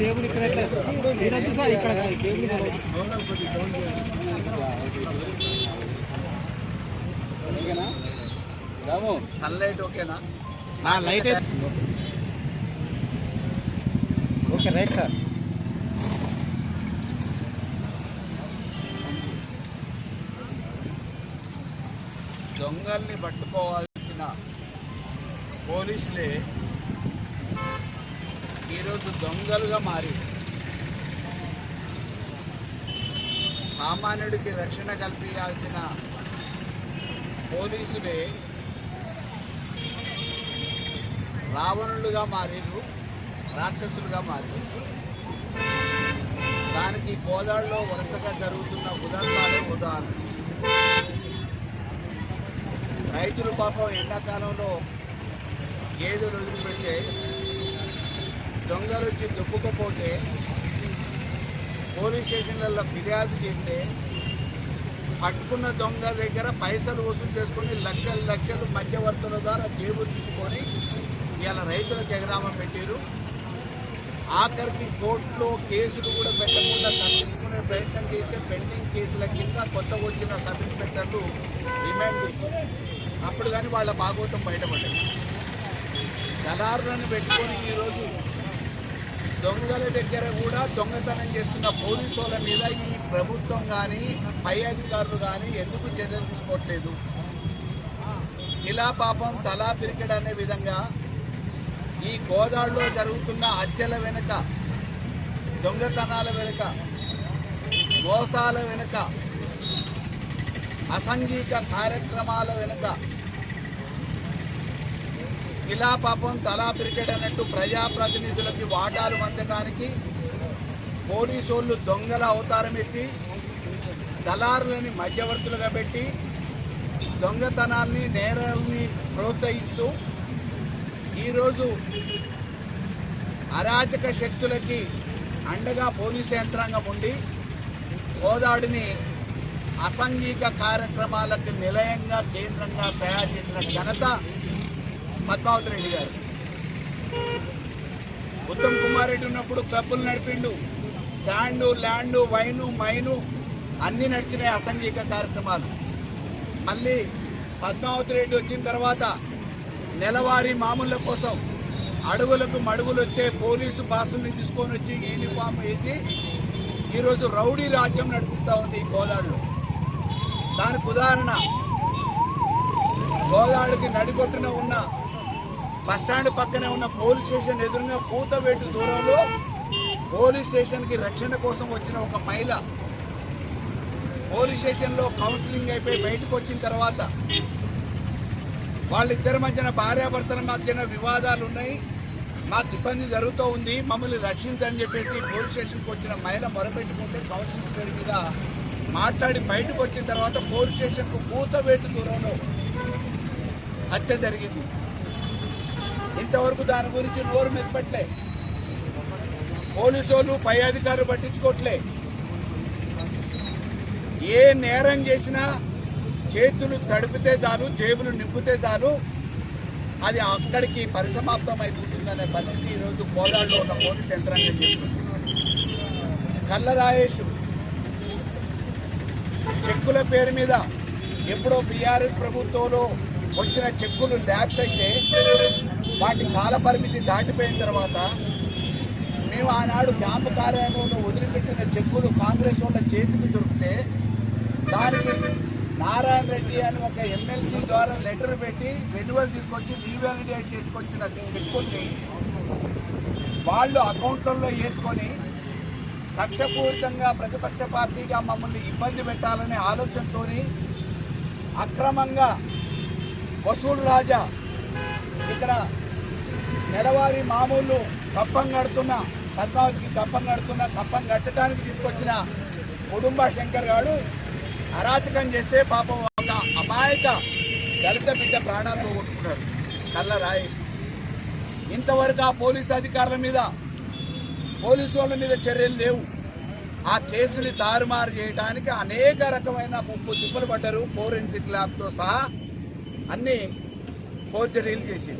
Table ఇక్కడ వినొద్దు sir, ఇక్కడ ఓకేనా రాము? సన్లైట్ ఓకేనా? Light okay, right sir. దొంగల్ని పట్టుకోవాల్సిన పోలీసులే ఈరోజు దొంగలుగా మారి సామాన్యుడికి రక్షణ కల్పించాల్సిన పోలీసులే రావణులుగా మారిరు, రాక్షసులుగా మారిరు. దానికి కోదాడులో వరుసగా జరుగుతున్న ఉదంతాలే ఉదాహరణ. రైతులు పాపం ఎండాకాలంలో గేదెలు వదిలిపెడితే దొంగలు వచ్చి దుప్పుకపోతే పోలీస్ స్టేషన్లలో ఫిర్యాదు చేస్తే పట్టుకున్న దొంగ దగ్గర పైసలు వసూలు చేసుకుని లక్షలు లక్షలు మధ్యవర్తుల ద్వారా జేబులు తిప్పుకొని ఇలా రైతులకు ఎగరామం పెట్టారు. ఆఖరికి కోర్టులో కేసులు కూడా పెట్టకుండా తప్పించుకునే ప్రయత్నం చేస్తే పెండింగ్ కేసుల కింద కొత్తగా వచ్చిన సబ్ ఇన్స్పెక్టర్లు రిమాండ్ చేశారు. అప్పుడు కానీ వాళ్ళ భాగవతం బయటపడ్డది. దళారులను పెట్టుకొని ఈరోజు దొంగల దగ్గర కూడా దొంగతనం చేస్తున్న పోలీసు వాళ్ళ మీద ఈ ప్రభుత్వం కానీ పై అధికారులు కానీ ఎందుకు చర్యలు తీసుకోవట్లేదు? ఇలా పాపం తలా పిరికెడ్ అనే విధంగా ఈ గోదావరిలో జరుగుతున్న హత్యల వెనుక, దొంగతనాల వెనుక, మోసాల వెనుక, అసాంఘిక కార్యక్రమాల వెనుక ఇలా పాపం తలా పిరికెడ్ అన్నట్టు ప్రజాప్రతినిధులకి వాటాలు పంచడానికి పోలీసు వాళ్ళు దొంగల అవతారం ఎత్తి దళారులని మధ్యవర్తులుగా పెట్టి దొంగతనాల్ని, నేరాలని ప్రోత్సహిస్తూ ఈరోజు అరాచక శక్తులకి అండగా పోలీసు యంత్రాంగం ఉండి గోదావరిని అసాంఘిక కార్యక్రమాలకు నిలయంగా, కేంద్రంగా తయారు చేసిన ఘనత పద్మావతి రెడ్డి గారు. ఉత్తమ్ కుమార్ రెడ్డి ఉన్నప్పుడు క్లబ్బులు నడిపిండు, శాండు, ల్యాండు, వైను, మైను అన్నీ నడిచినాయి అసాంఘిక కార్యక్రమాలు. మళ్ళీ పద్మావతి రెడ్డి వచ్చిన తర్వాత నెలవారీ మామూళ్ళ కోసం అడుగులకు మడుగులు వచ్చే పోలీసు బాసుల్ని తీసుకొని వచ్చి యూనిఫామ్ వేసి ఈరోజు రౌడీ రాజ్యం నడిపిస్తూ ఉంది ఈ గోదావరిలో. దానికి ఉదాహరణ గోదావరికి నడిగొట్టున ఉన్న బస్టాండ్ పక్కనే ఉన్న పోలీస్ స్టేషన్ ఎదురుగా కూతవేటు దూరంలో పోలీస్ స్టేషన్కి రక్షణ కోసం వచ్చిన ఒక మహిళ పోలీస్ స్టేషన్లో కౌన్సిలింగ్ అయిపోయి బయటకు వచ్చిన తర్వాత వాళ్ళిద్దరి మధ్యన భార్యాభర్తల మధ్యన వివాదాలు ఉన్నాయి, మాకు ఇబ్బంది జరుగుతూ ఉంది, మమ్మల్ని రక్షించని చెప్పేసి పోలీస్ స్టేషన్కి వచ్చిన మహిళ మొరపెట్టుకుంటే కౌన్సిలింగ్ పేరు మీద మాట్లాడి బయటకు వచ్చిన తర్వాత పోలీస్ స్టేషన్కు కూతవేటు దూరంలో హత్య జరిగింది. ఇంతవరకు దాని గురించి నోరు మెత్తపట్లే, పోలీసు వాళ్ళు పై అధికారులు పట్టించుకోవట్లే. ఏ నేరం చేసినా చేతులు తడిపితే చాలు, జేబులు నింపితే చాలు, అది అక్కడికి పరిసమాప్తం అయిపోతుందనే పరిస్థితి ఈరోజు కోదాడులో ఉన్న పోలీస్ యంత్రాంగం చేస్తుంది. కల్లరాయేష్ చెక్కుల పేరు మీద ఎప్పుడో బీఆర్ఎస్ ప్రభుత్వంలో వచ్చిన చెక్కులు ల్యాబ్స్ అయితే వాటి కాల పరిమితి దాటిపోయిన తర్వాత మేము ఆనాడు క్యాంపు కార్యాలయంలో వదిలిపెట్టిన చెక్కులు కాంగ్రెస్ వాళ్ళ చేతికి దొరికితే దానికి నారాయణ రెడ్డి అని ఒక ఎమ్మెల్సీ ద్వారా లెటర్ పెట్టి రెన్యువల్ తీసుకొచ్చి రీవాలిడేట్ చేసుకొచ్చిన చెక్కుల్ని వాళ్ళు అకౌంట్లలో వేసుకొని కక్షపూరితంగా ప్రతిపక్ష పార్టీగా మమ్మల్ని ఇబ్బంది పెట్టాలనే ఆలోచనతో అక్రమంగా వసూలు రాజా ఇక్కడ నెలవారీ మామూలు కప్పం కడుతున్న పద్మావతికి కప్పం కట్టడానికి తీసుకొచ్చిన కుటుంబ శంకర్ గారు అరాచకం చేస్తే పాపం ఒక అమాయక దళిత బిడ్డ ప్రాణాలు పోగొట్టుకున్నాడు కల్లరాయి. ఇంతవరకు ఆ పోలీసు అధికారుల మీద, పోలీసు వాళ్ళ మీద చర్యలు లేవు. ఆ కేసుని తారుమారు చేయడానికి అనేక రకమైన ముప్పు తిప్పలు పడ్డారు. ఫోరెన్సిక్ ల్యాబ్తో సహా అన్ని ఫోర్జరీలు చేసింది.